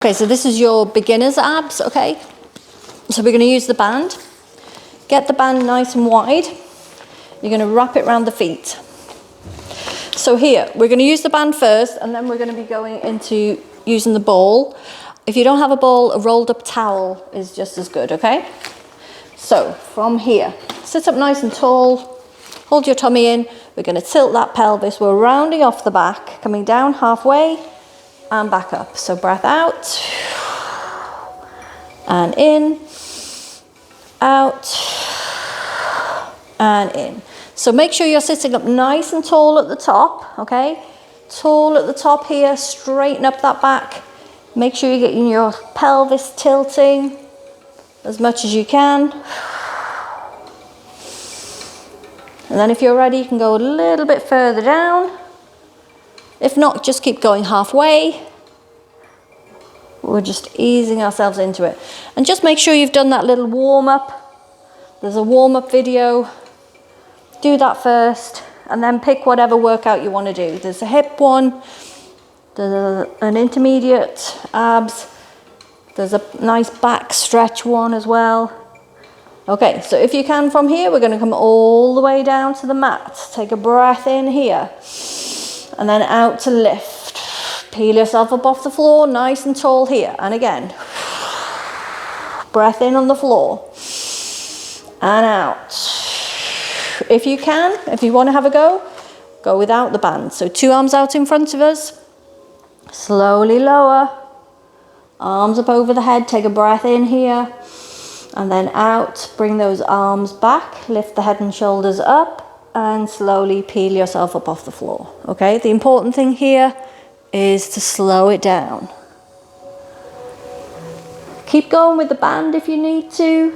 Okay, so this is your beginner's abs, okay? So we're going to use the band. Get the band nice and wide. You're going to wrap it around the feet. So here, we're going to use the band first, and then we're going to be going into using the ball. If you don't have a ball, a rolled up towel is just as good, okay? So from here, sit up nice and tall, hold your tummy in. We're going to tilt that pelvis. We're rounding off the back, coming down halfway and back up. So breath out and in, out and in. So make sure you're sitting up nice and tall at the top, okay? Tall at the top here, straighten up that back. Make sure you're getting your pelvis tilting as much as you can. And then if you're ready, you can go a little bit further down. If not, just keep going halfway. We're just easing ourselves into it. And just make sure you've done that little warm-up. There's a warm-up video. Do that first, and then pick whatever workout you want to do. There's a hip one, there's an intermediate abs, there's a nice back stretch one as well. Okay, so if you can from here, we're going to come all the way down to the mat. Take a breath in here, and then out to lift. Peel yourself up off the floor, nice and tall here. And again, breath in on the floor, and out. If you can, if you want to have a go without the band. So 2 arms out in front of us, slowly lower, arms up over the head, take a breath in here, and then out, bring those arms back, lift the head and shoulders up, and slowly peel yourself up off the floor, okay? The important thing here is to slow it down. Keep going with the band if you need to.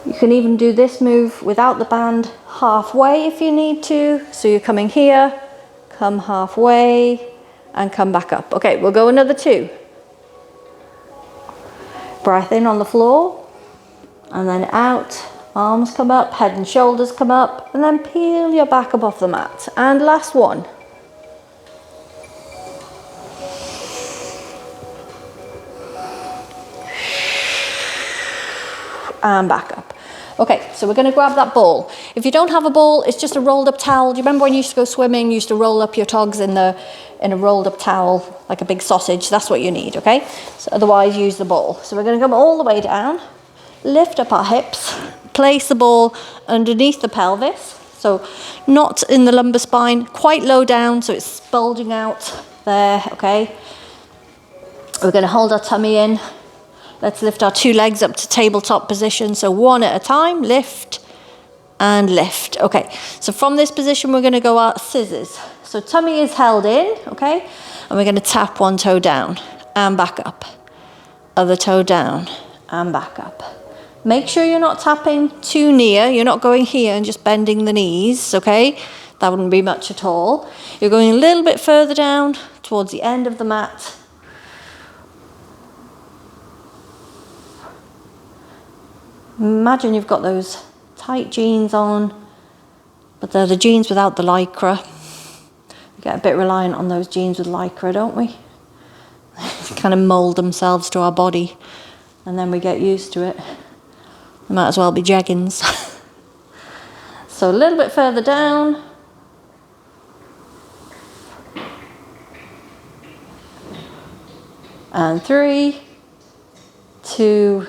You can even do this move without the band halfway if you need to. So you're coming here, come halfway, and come back up. Okay, we'll go another 2. Breath in on the floor, and then out. Arms come up, head and shoulders come up, and then peel your back up off the mat. And last one. And back up. Okay, so we're going to grab that ball. If you don't have a ball, it's just a rolled up towel. Do you remember when you used to go swimming, you used to roll up your togs in a rolled up towel, like a big sausage? That's what you need, okay? So otherwise, use the ball. So we're going to come all the way down, lift up our hips, place the ball underneath the pelvis. So not in the lumbar spine, quite low down, so it's bulging out there, okay? We're going to hold our tummy in. Let's lift our 2 legs up to tabletop position. So 1 at a time, lift and lift. Okay, so from this position, we're going to go out scissors. So tummy is held in, okay? And we're going to tap 1 toe down and back up. Other toe down and back up. Make sure you're not tapping too near. You're not going here and just bending the knees, okay? That wouldn't be much at all. You're going a little bit further down towards the end of the mat. Imagine you've got those tight jeans on, but they're the jeans without the lycra. We get a bit reliant on those jeans with lycra, don't we? They kind of mould themselves to our body, and then we get used to it. They might as well be jeggings. So a little bit further down. And 3, 2,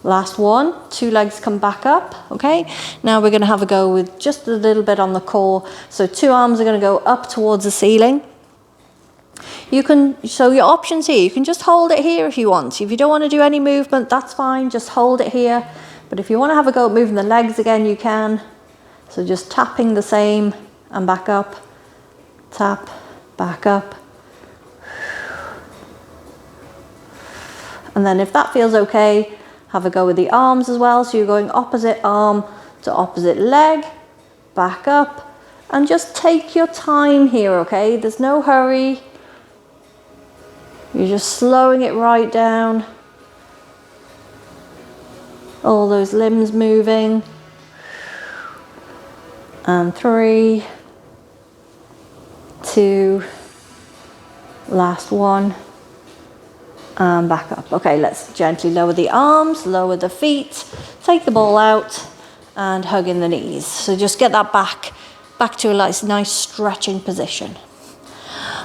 last one. 2 legs come back up, okay? Now we're going to have a go with just a little bit on the core. So 2 arms are going to go up towards the ceiling. You can, so your options here, you can just hold it here if you want. If you don't want to do any movement, that's fine, just hold it here. But if you want to have a go at moving the legs again, you can. So just tapping the same and back up, tap, back up. And then if that feels okay, have a go with the arms as well. So you're going opposite arm to opposite leg, back up, and just take your time here, okay? There's no hurry. You're just slowing it right down. All those limbs moving. And 3, 2, last one, and back up. Okay, let's gently lower the arms, lower the feet, take the ball out, and hug in the knees. So just get that back to a nice stretching position.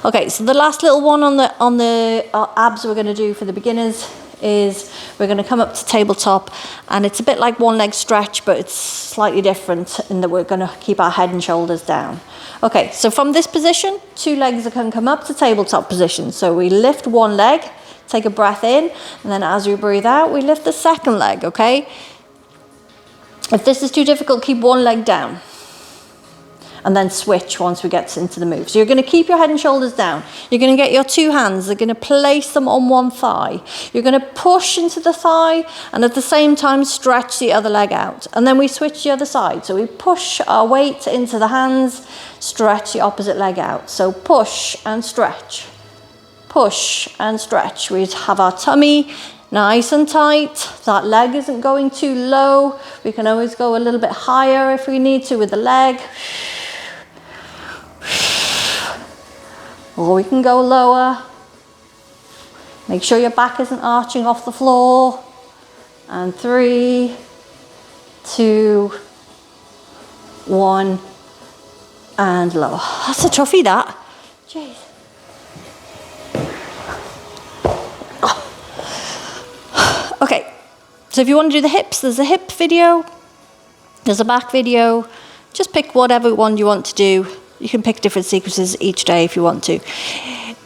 Okay, so the last little one on the abs we're going to do for the beginners is we're going to come up to tabletop, and it's a bit like one leg stretch, but it's slightly different in that we're going to keep our head and shoulders down. Okay, so from this position, 2 legs can come up to tabletop position. So we lift one leg, take a breath in, and then as we breathe out, we lift the second leg, okay? If this is too difficult, keep one leg down. And then switch once we get into the move. So you're going to keep your head and shoulders down. You're going to get your 2 hands. They're going to place them on one thigh. You're going to push into the thigh and at the same time stretch the other leg out. And then we switch the other side. So we push our weight into the hands, stretch the opposite leg out. So push and stretch. Push and stretch. We have our tummy nice and tight. That leg isn't going too low. We can always go a little bit higher if we need to with the leg. Or we can go lower. Make sure your back isn't arching off the floor. And 3, 2, 1, and lower. That's a toughie, that. Jeez. Oh. Okay, so if you want to do the hips, there's a hip video, there's a back video. Just pick whatever one you want to do. You can pick different sequences each day if you want to.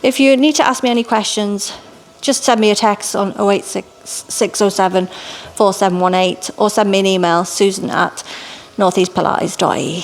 If you need to ask me any questions, just send me a text on 086 4718 or send me an email, susan@northeastpilates.ie.